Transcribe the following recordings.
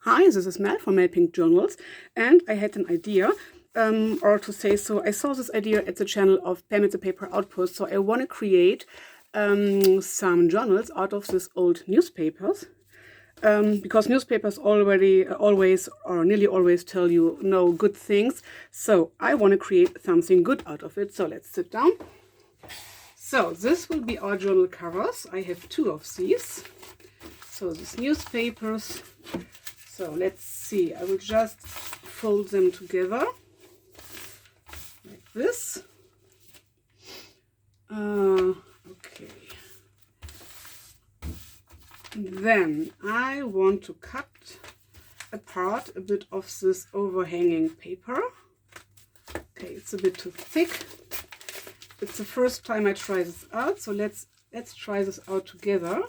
Hi, this is Mel from Mel Pink Journals, and I had an idea, or to say so, I saw this idea at the channel of Pam and the Paper Outpost, so I want to create some journals out of these old newspapers, because newspapers always or nearly always tell you no good things, so I want to create something good out of it. So let's sit down. So this will be our journal covers. I have two of these. So these newspapers. So let's see, I will just fold them together like this. Okay. Then I want to cut apart a bit of this overhanging paper. Okay, it's a bit too thick. It's the first time I try this out, so let's try this out together.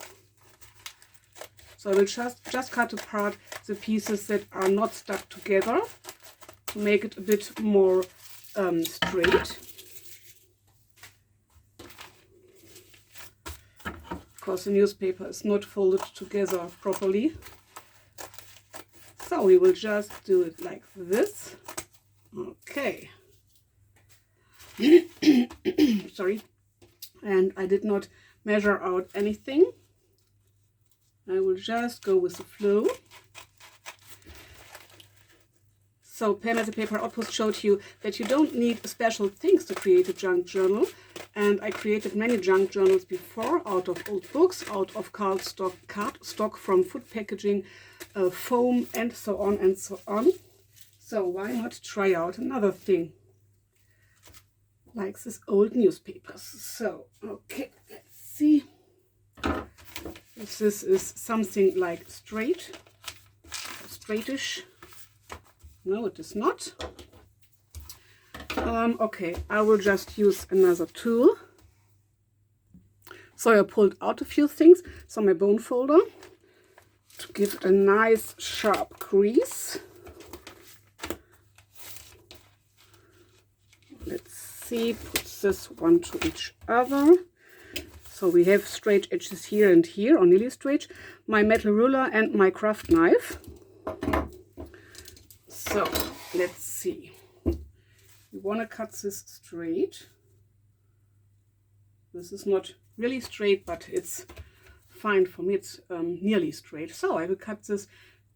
So I will just cut apart the pieces that are not stuck together to make it a bit more straight. Because the newspaper is not folded together properly. So we will just do it like this. Okay. Sorry. And I did not measure out anything. I will just go with the flow. So Pam at the Paper Outpost showed you that you don't need special things to create a junk journal. And I created many junk journals before out of old books, out of cardstock from food packaging, foam, and so on and so on. So why not try out another thing like this old newspapers? So, okay, let's see if this is something like straightish. No, it is not. Okay, I will just use another tool. So I pulled out a few things. So my bone folder to give it a nice sharp crease. Let's see, put this one to each other. So we have straight edges here and here, or nearly straight. My metal ruler and my craft knife. So let's see. We want to cut this straight. This is not really straight, but it's fine for me. It's nearly straight. So I will cut this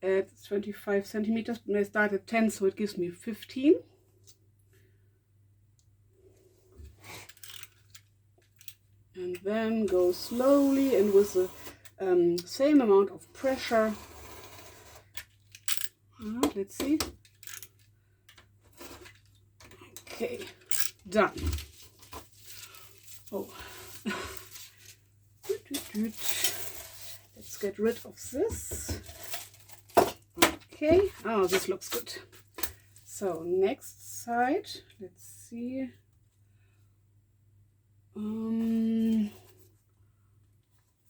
at 25 centimeters. I start at 10, so it gives me 15. And then go slowly and with the same amount of pressure. Let's see. Okay, done. Oh, let's get rid of this. Okay, oh, this looks good. So next side, let's see.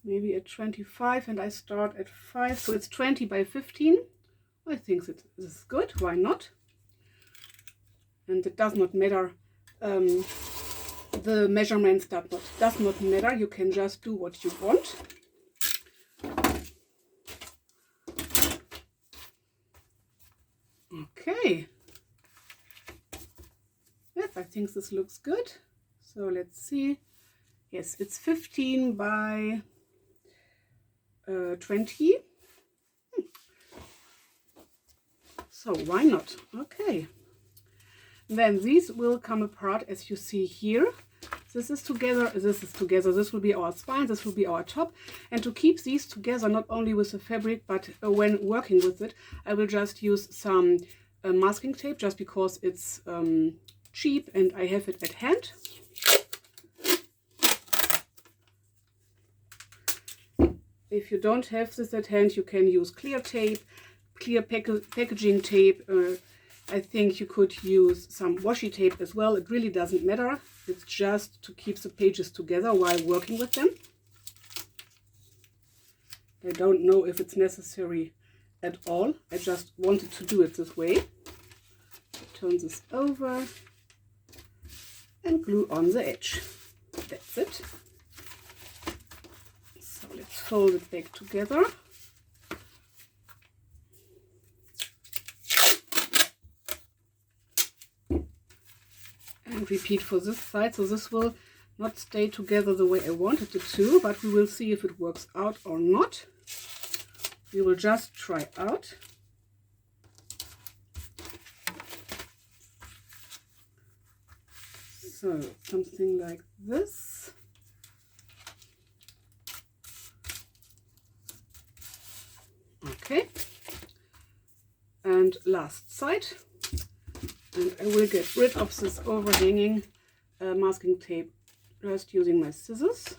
Maybe at 25, and I start at 5, so it's 20 by 15. I think that this is good. Why not? And it does not matter. The measurements does not matter. You can just do what you want. Okay. Yes, I think this looks good. So let's see. Yes, it's 15 by 20. So why not? Okay. Then these will come apart as you see here. This is together, this is together. This will be our spine, this will be our top. And to keep these together, not only with the fabric, but when working with it, I will just use some masking tape, just because it's cheap and I have it at hand. If you don't have this at hand, you can use clear tape, clear packaging tape. I think you could use some washi tape as well. It really doesn't matter. It's just to keep the pages together while working with them. I don't know if it's necessary at all. I just wanted to do it this way. Turn this over and glue on the edge. That's it. So let's fold it back together. And repeat for this side. So this will not stay together the way I wanted it to, but we will see if it works out or not. We will just try out. So something like this. Okay. And last side. And I will get rid of this overhanging masking tape just using my scissors.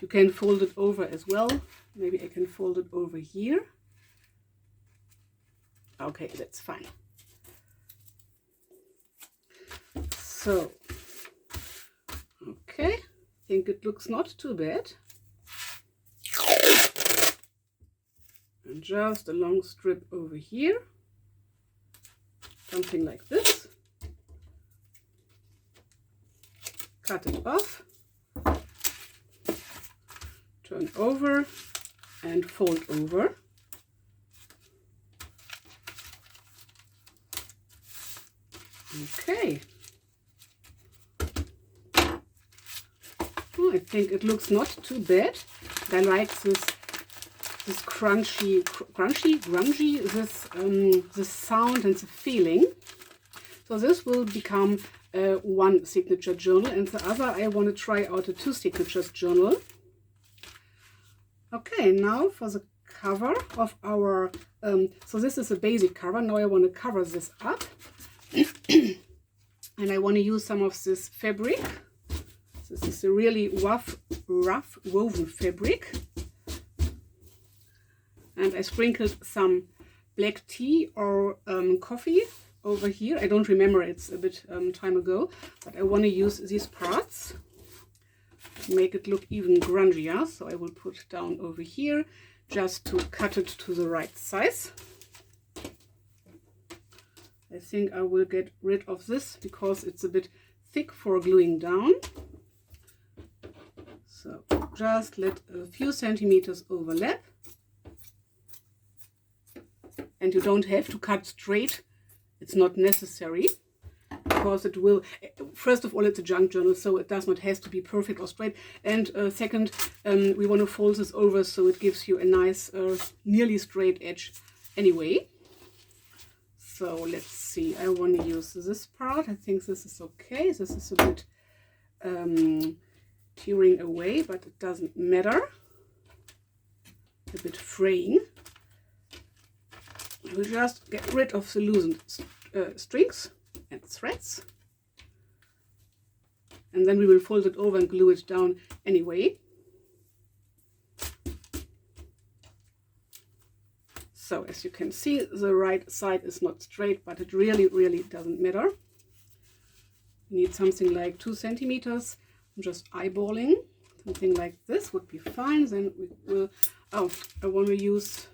You can fold it over as well. Maybe I can fold it over here. Okay, that's fine. So, okay, I think it looks not too bad. And just a long strip over here. Something like this. Cut it off. Turn over and fold over. Okay. Oh, I think it looks not too bad. I like this grungy, this sound and the feeling. So this will become one signature journal, and the other I want to try out a 2 signatures journal. Okay, now for the cover of our, so this is a basic cover. Now I want to cover this up. And I want to use some of this fabric. This is a really rough woven fabric. And I sprinkled some black tea or coffee over here. I don't remember, it's a bit time ago, but I want to use these parts to make it look even grungier. So I will put down over here just to cut it to the right size. I think I will get rid of this because it's a bit thick for gluing down. So just let a few centimeters overlap. And you don't have to cut straight. It's not necessary because it will, first of all, it's a junk journal, so it does not have to be perfect or straight. And second, we want to fold this over so it gives you a nice, nearly straight edge anyway. So let's see, I want to use this part. I think this is okay. This is a bit tearing away, but it doesn't matter. A bit fraying. I will just get rid of the loosened strings and threads. And then we will fold it over and glue it down anyway. So as you can see, the right side is not straight, but it really doesn't matter. You need something like 2 centimeters. I'm just eyeballing. Something like this would be fine. Then we will, oh, I want to use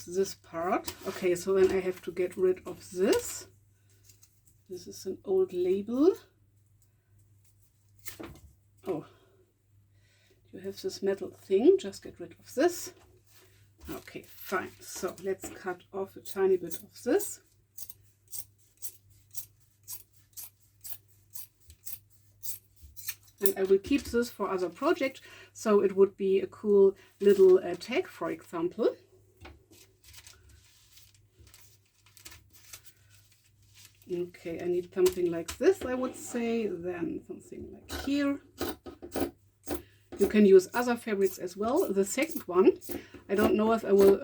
this part. Okay, so then I have to get rid of this. This is an old label. Oh, you have this metal thing. Just get rid of this. Okay, fine. So let's cut off a tiny bit of this. And I will keep this for other projects, so it would be a cool little tag, for example. Okay, I need something like this, I would say, then something like here. You can use other fabrics as well. The second one, I don't know if I will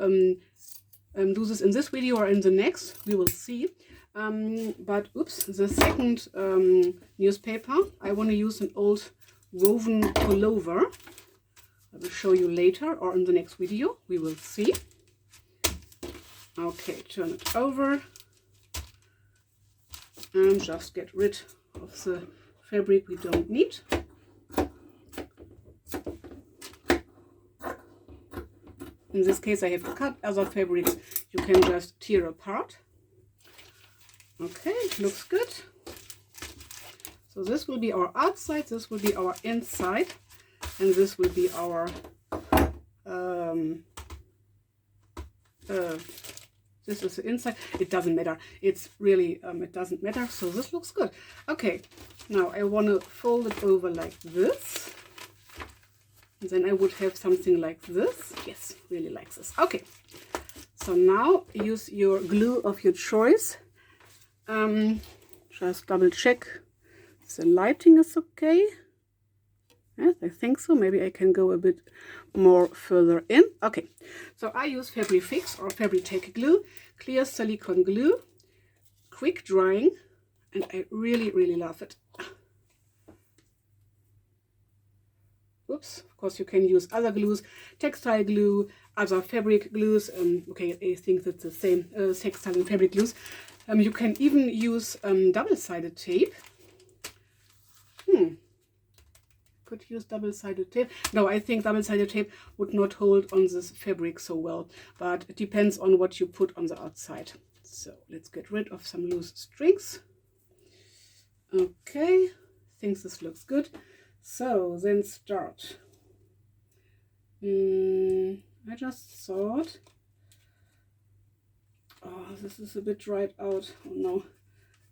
do this in this video or in the next, we will see. But oops, the second newspaper, I want to use an old woven pullover. I will show you later or in the next video, we will see. Okay, turn it over and just get rid of the fabric we don't need. In this case I have to cut. Other fabrics you can just tear apart. Okay, looks good. So this will be our outside, this will be our inside, and this will be our this is the inside. It doesn't matter. It's really, it doesn't matter. So this looks good. Okay, now I want to fold it over like this. And then I would have something like this. Yes, really like this. Okay, so now use your glue of your choice. Just double check the lighting is okay. Yes, I think so. Maybe I can go a bit more further in. Okay, so I use Fabric Fix or Fabri-Tac glue, clear silicone glue, quick drying, and I really, really love it. Oops, of course you can use other glues, textile glue, other fabric glues. Okay, I think that's the same, textile and fabric glues. You can even use double-sided tape. Could use double-sided tape. No, I think double-sided tape would not hold on this fabric so well, but it depends on what you put on the outside. So let's get rid of some loose strings. Okay, I think this looks good. So then start. I just thought, oh, this is a bit dried out. Oh no.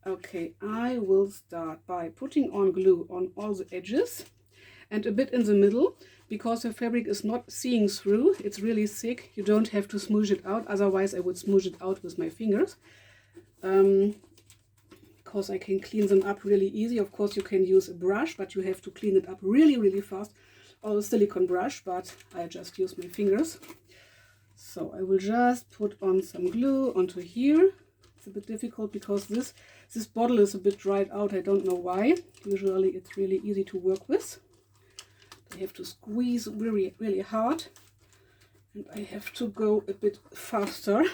Okay, I will start by putting on glue on all the edges and a bit in the middle, because the fabric is not seeing through. It's really thick. You don't have to smoosh it out. Otherwise I would smoosh it out with my fingers. Because I can clean them up really easy. Of course you can use a brush, but you have to clean it up really, really fast, or a silicone brush, but I just use my fingers. So I will just put on some glue onto here. It's a bit difficult because this bottle is a bit dried out. I don't know why. Usually it's really easy to work with. I have to squeeze really, really hard, and I have to go a bit faster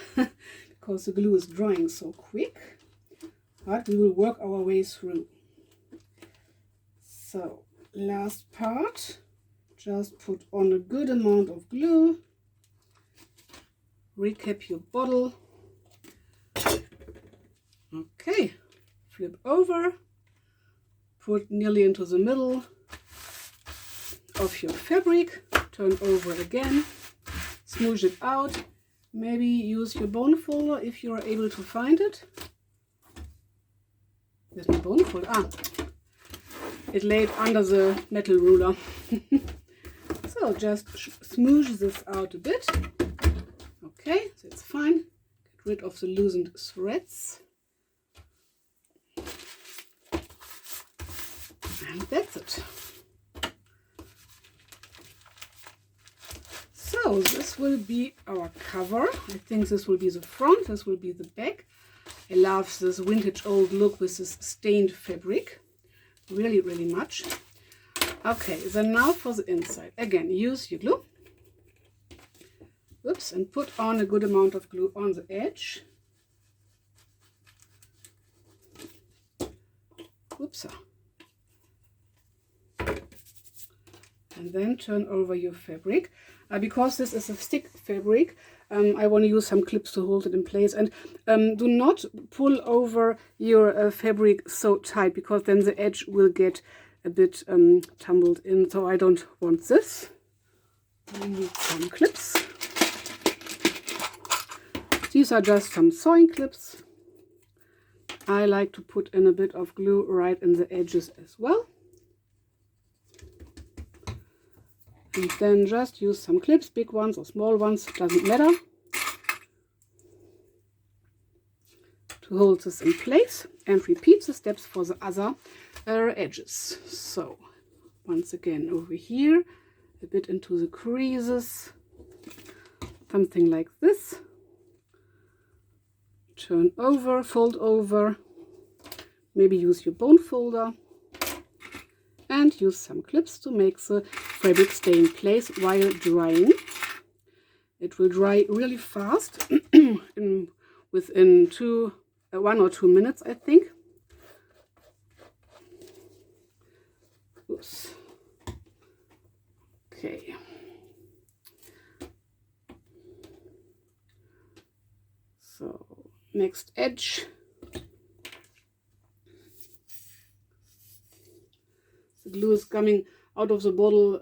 because the glue is drying so quick. But we will work our way through. So last part, just put on a good amount of glue. Recap your bottle. Okay, flip over, put nearly into the middle of your fabric, turn over again, smoosh it out, maybe use your bone folder if you are able to find it. There's my bone folder. Ah, it laid under the metal ruler. So just smoosh this out a bit. Okay, that's fine. Get rid of the loosened threads. And that's it. So this will be our cover. I think this will be the front, this will be the back. I love this vintage old look with this stained fabric. Really, really much. Okay, then now for the inside. Again, use your glue. Oops, and put on a good amount of glue on the edge. Oops. And then turn over your fabric. Because this is a stick fabric, I want to use some clips to hold it in place. And do not pull over your fabric so tight, because then the edge will get a bit tumbled in. So I don't want this. I need some clips. These are just some sewing clips. I like to put in a bit of glue right in the edges as well. And then just use some clips, big ones or small ones, doesn't matter, to hold this in place, and repeat the steps for the other edges. So once again over here, a bit into the creases, something like this. Turn over, fold over, maybe use your bone folder, and use some clips to make the fabric stay in place while drying. It will dry really fast, within 1 or 2 minutes, I think. Oops. Okay. So next edge. The glue is coming out of the bottle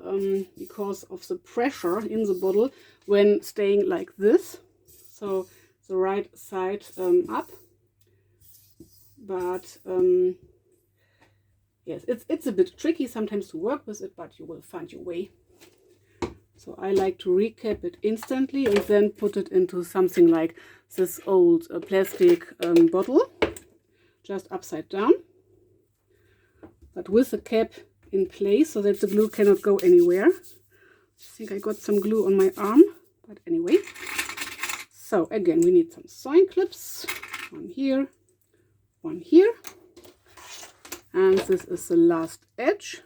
because of the pressure in the bottle when staying like this. So the right side up. But yes, it's a bit tricky sometimes to work with it, but you will find your way. So I like to recap it instantly and then put it into something like this old plastic bottle, just upside down, but with the cap in place so that the glue cannot go anywhere. I think I got some glue on my arm, but anyway. So again, we need some sewing clips, one here, one here, and this is the last edge.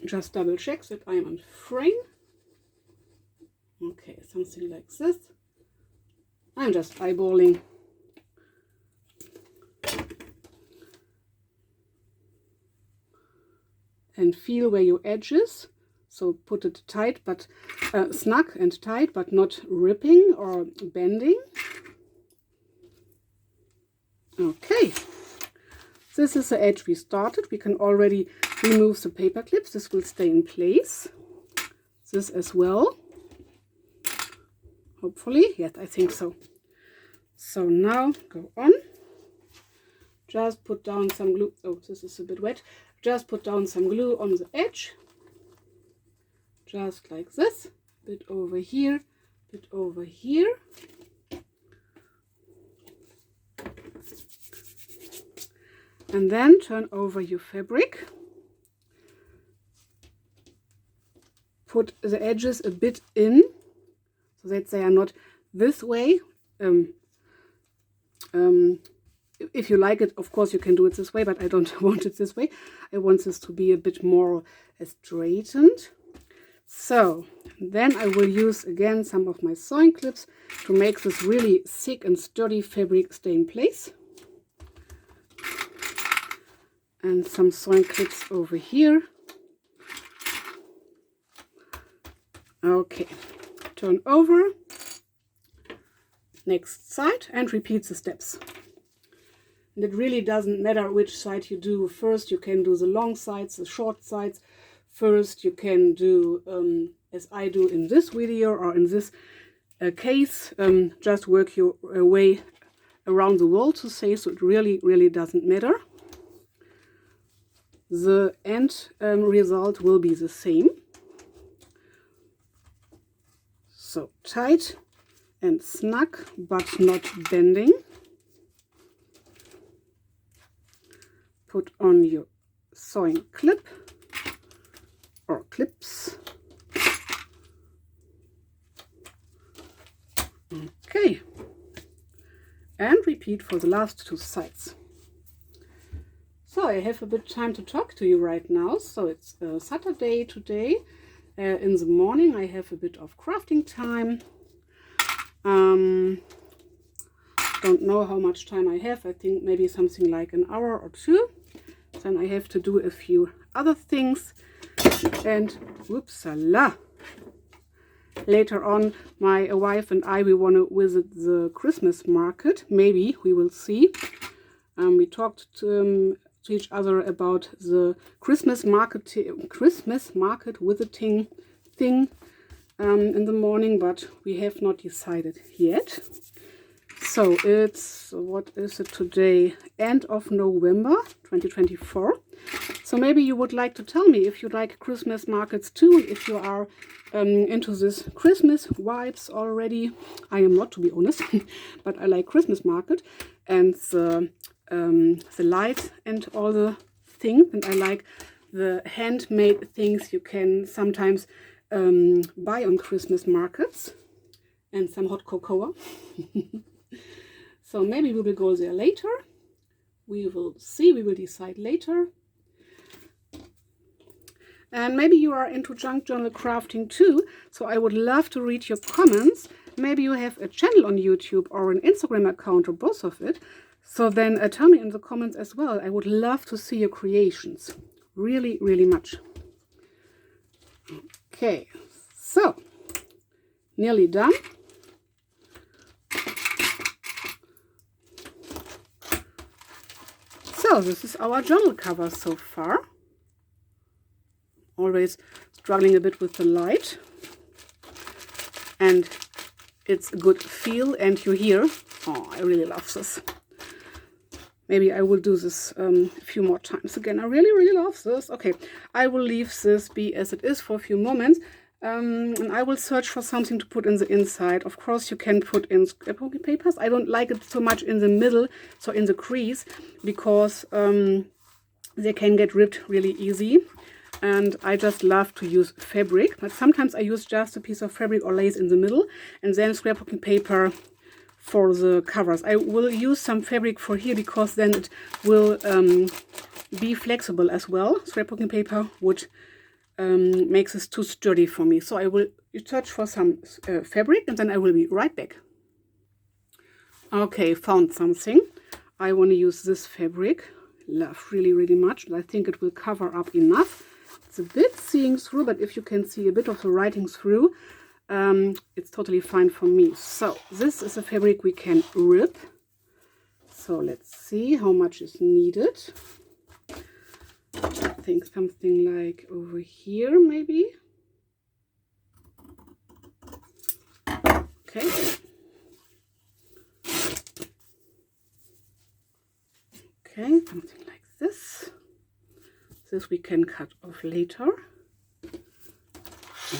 Just double check that I am on frame. Okay, something like this. I'm just eyeballing. And feel where your edge is. So put it tight, but snug and tight, but not ripping or bending. Okay, this is the edge we started. We can already remove the paper clips. This will stay in place. This as well. Hopefully, yes, I think so. So now go on. Just put down some glue. Oh, this is a bit wet. Just put down some glue on the edge. Just like this. Bit over here, bit over here. And then turn over your fabric. Put the edges a bit in so that they are not this way. If you like it, of course, you can do it this way, but I don't want it this way. I want this to be a bit more straightened. So then I will use again some of my sewing clips to make this really thick and sturdy fabric stay in place. And some sewing clips over here. Okay, turn over, next side, and repeat the steps. And it really doesn't matter which side you do first. You can do the long sides, the short sides first. You can do, as I do in this video or in this case, just work your way around the wall to say, so it really doesn't matter. The end result will be the same. So tight and snug, but not bending. Put on your sewing clip or clips. Okay. And repeat for the last two sides. So I have a bit time to talk to you right now. So it's Saturday today. In the morning I have a bit of crafting time. Don't know how much time I have. I think maybe something like an hour or two. Then I have to do a few other things. And whoopsala! Later on, my wife and I, we want to visit the Christmas market. Maybe, we will see. We talked to each other about the Christmas market visiting thing in the morning, but we have not decided yet. So it's, what is it today? End of November 2024. So maybe you would like to tell me if you like Christmas markets too, if you are into this Christmas vibes already. I am not, to be honest, but I like Christmas market and the lights and all the things, and I like the handmade things you can sometimes buy on Christmas markets, and some hot cocoa. So maybe we will go there later. We will see, we will decide later. And maybe you are into junk journal crafting too, so I would love to read your comments. Maybe you have a channel on YouTube or an Instagram account or both of it. So then tell me in the comments as well. I would love to see your creations. Really, really much. Okay, so nearly done. So this is our journal cover so far. always struggling a bit with the light. And it's a good feel, and you hear, oh, I really love this. Maybe I will do this a few more times again. I really, really love this. Okay, I will leave this be as it is for a few moments. And I will search for something to put in the inside. Of course, you can put in scrapbooking papers. I don't like it so much in the middle, so in the crease, because they can get ripped really easy. And I just love to use fabric. But sometimes I use just a piece of fabric or lace in the middle, and then scrapbooking paper for the covers. I will use some fabric for here, because then it will be flexible as well. Scrapbooking paper would makes this too sturdy for me. So I will search for some fabric, and then I will be right back. Okay, found something. I want to use this fabric. Love really, really much. I think it will cover up enough. It's a bit seeing through, but if you can see a bit of the writing through, it's totally fine for me. So this is a fabric we can rip. So let's see how much is needed. I think something like over here, maybe. Okay. Okay, something like this. This we can cut off later.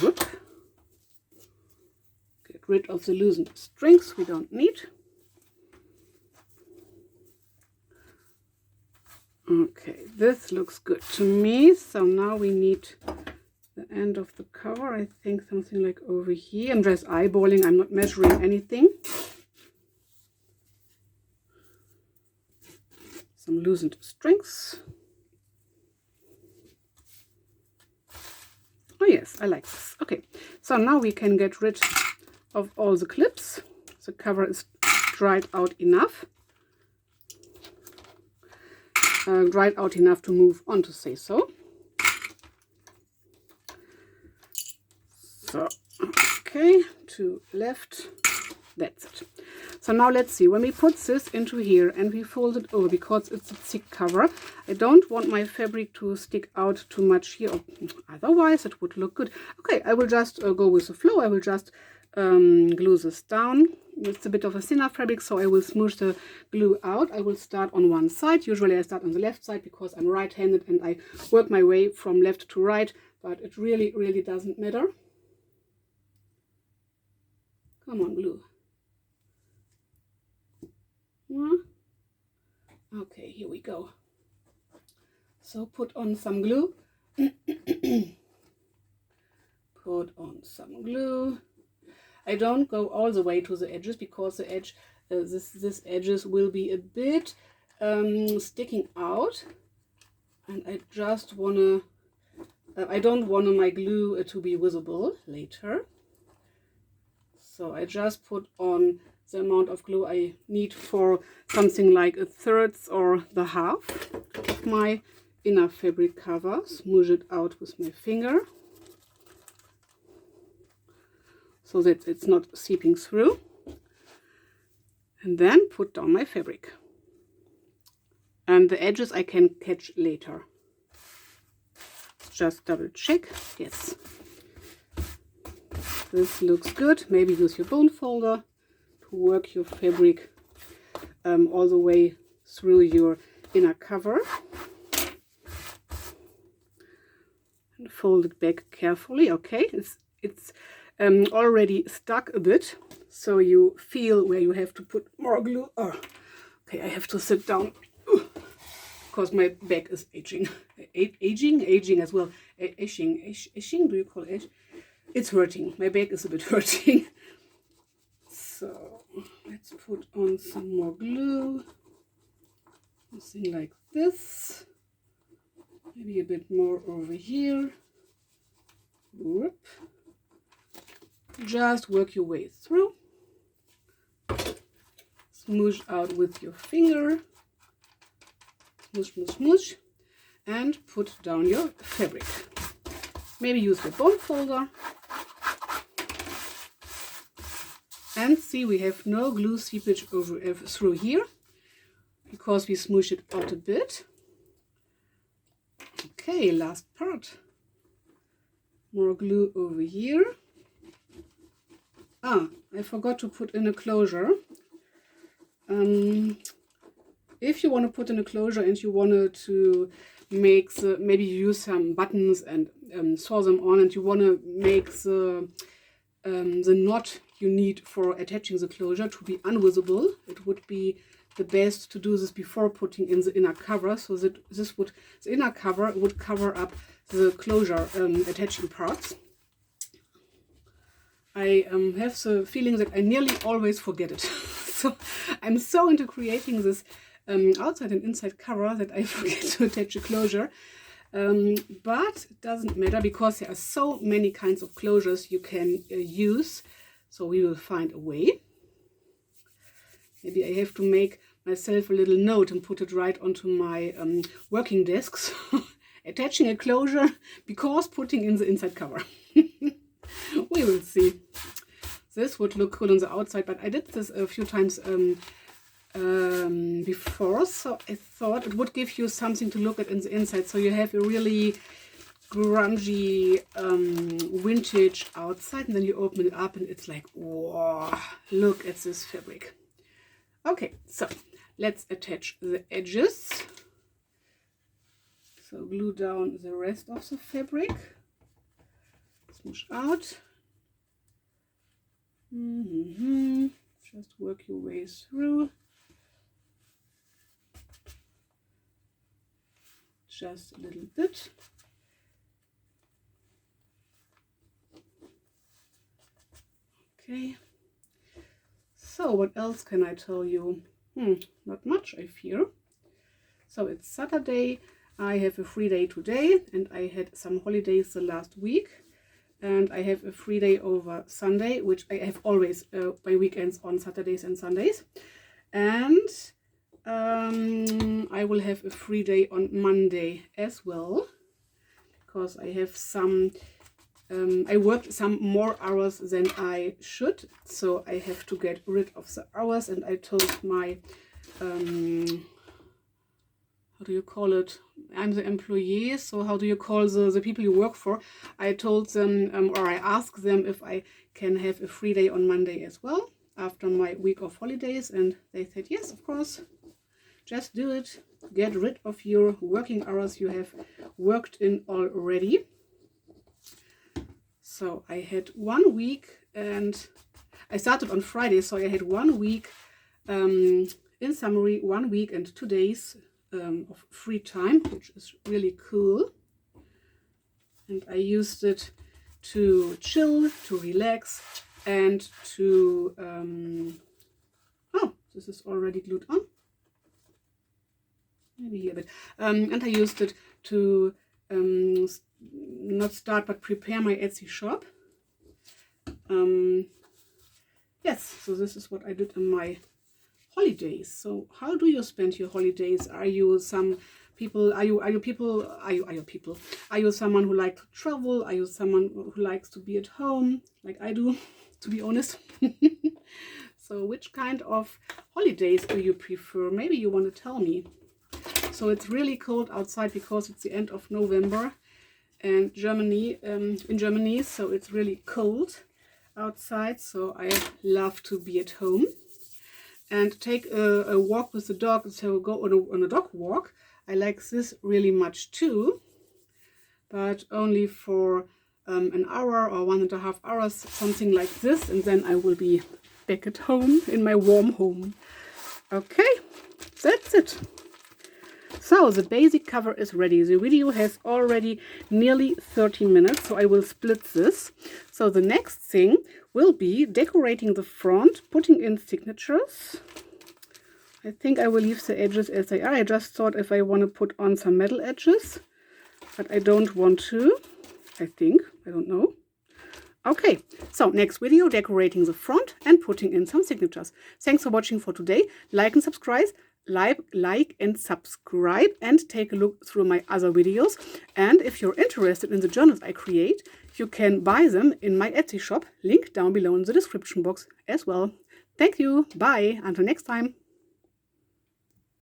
Whoop. Get rid of the loosened strings we don't need. Okay, this looks good to me. So now we need the end of the cover. I think something like over here. I'm just eyeballing. I'm not measuring anything. Some loosened strings. Oh yes, I like this. Okay, so now we can get rid of all the clips. The cover is dried out enough. Dried out enough to move on, to say so. So, okay, to left, that's it. So now let's see, when we put this into here and we fold it over, because it's a thick cover, I don't want my fabric to stick out too much here, or otherwise it would look good. Okay, I will just go with the flow. I will just glue this down. It's a bit of a thinner fabric, so I will smoosh the glue out. I will start on one side. Usually I start on the left side because I'm right-handed and I work my way from left to right, but it really, really doesn't matter. Come on, glue. Okay, here we go. So put on some glue. Put on some glue. I don't go all the way to the edges, because the edge, this edges will be a bit sticking out, and I just wanna, I don't want my glue to be visible later. So I just put on the amount of glue I need for something like 1/3 or the half of my inner fabric cover. Smoosh it out with my finger, so that it's not seeping through, and then put down my fabric. And the edges I can catch later. Just double check. Yes, this looks good. Maybe use your bone folder to work your fabric all the way through your inner cover, and fold it back carefully. Okay, it's already stuck a bit, so you feel where you have to put more glue. Oh, okay, I have to sit down because my back is aging. Aging as well. Aging, do you call it? It's hurting. My back is a bit hurting. So let's put on some more glue. Something like this. Maybe a bit more over here. Whoop. Just work your way through. Smoosh out with your finger. Smoosh, smoosh, smoosh. And put down your fabric. Maybe use your bone folder. And see, we have no glue seepage over through here, because we smoosh it out a bit. Okay, last part. more glue over here. Ah, I forgot to put in a closure. If you want to put in a closure and you wanted to make the, maybe use some buttons and sew them on, and you want to make the knot you need for attaching the closure to be invisible, it would be the best to do this before putting in the inner cover, so that the inner cover would cover up the closure attaching parts. I have the feeling that I nearly always forget it. So I'm so into creating this outside and inside cover that I forget to attach a closure. But it doesn't matter because there are so many kinds of closures you can use. So we will find a way. Maybe I have to make myself a little note and put it right onto my working desk. So attaching a closure because putting in the inside cover. We will see. This would look cool on the outside, but I did this a few times before, so I thought it would give you something to look at in the inside, so you have a really grungy vintage outside, and then you open it up and it's like, wow, look at this fabric. Okay, so let's attach the edges. So glue down the rest of the fabric, smoosh out. Just work your way through. Just a little bit. Okay. So what else can I tell you? Not much, I fear. So it's Saturday. I have a free day today, and I had some holidays the last week. And I have a free day over Sunday, which I have always my weekends on Saturdays and Sundays. And I will have a free day on Monday as well, because I have some, I worked some more hours than I should. So I have to get rid of the hours, and I told my, how do you call it? I'm the employee, so how do you call the people you work for? I told them, or I asked them if I can have a free day on Monday as well, after my week of holidays, and they said, yes, of course, just do it. Get rid of your working hours you have worked in already. So I had 1 week, and I started on Friday, so I had 1 week, in summary, 1 week and 2 days of free time, which is really cool. And I used it to chill, to relax, and to oh, this is already glued on, maybe here a bit, and I used it to not start but prepare my Etsy shop. Yes, so this is what I did in my holidays. So how do you spend your holidays? Are you some people, are you someone who likes to travel? Are you someone who likes to be at home like I do, to be honest? So which kind of holidays do you prefer? Maybe you want to tell me. So it's really cold outside because it's the end of November and in Germany, so it's really cold outside. So I love to be at home and take a walk with the dog. So go on a dog walk. I like this really much too, but only for an hour or 1.5 hours, something like this, and then I will be back at home in my warm home. Okay, that's it. So the basic cover is ready. The video has already nearly 30 minutes, so I will split this. So the next thing will be decorating the front, putting in signatures. I think I will leave the edges as they are. I just thought if I want to put on some metal edges, but I don't want to, I think. I don't know. Okay, so next video, decorating the front and putting in some signatures. Thanks for watching for today. Like and subscribe. Like and subscribe, and take a look through my other videos. And if you're interested in the journals I create, you can buy them in my Etsy shop. Link down below in the description box as well. Thank you. Bye. Until next time.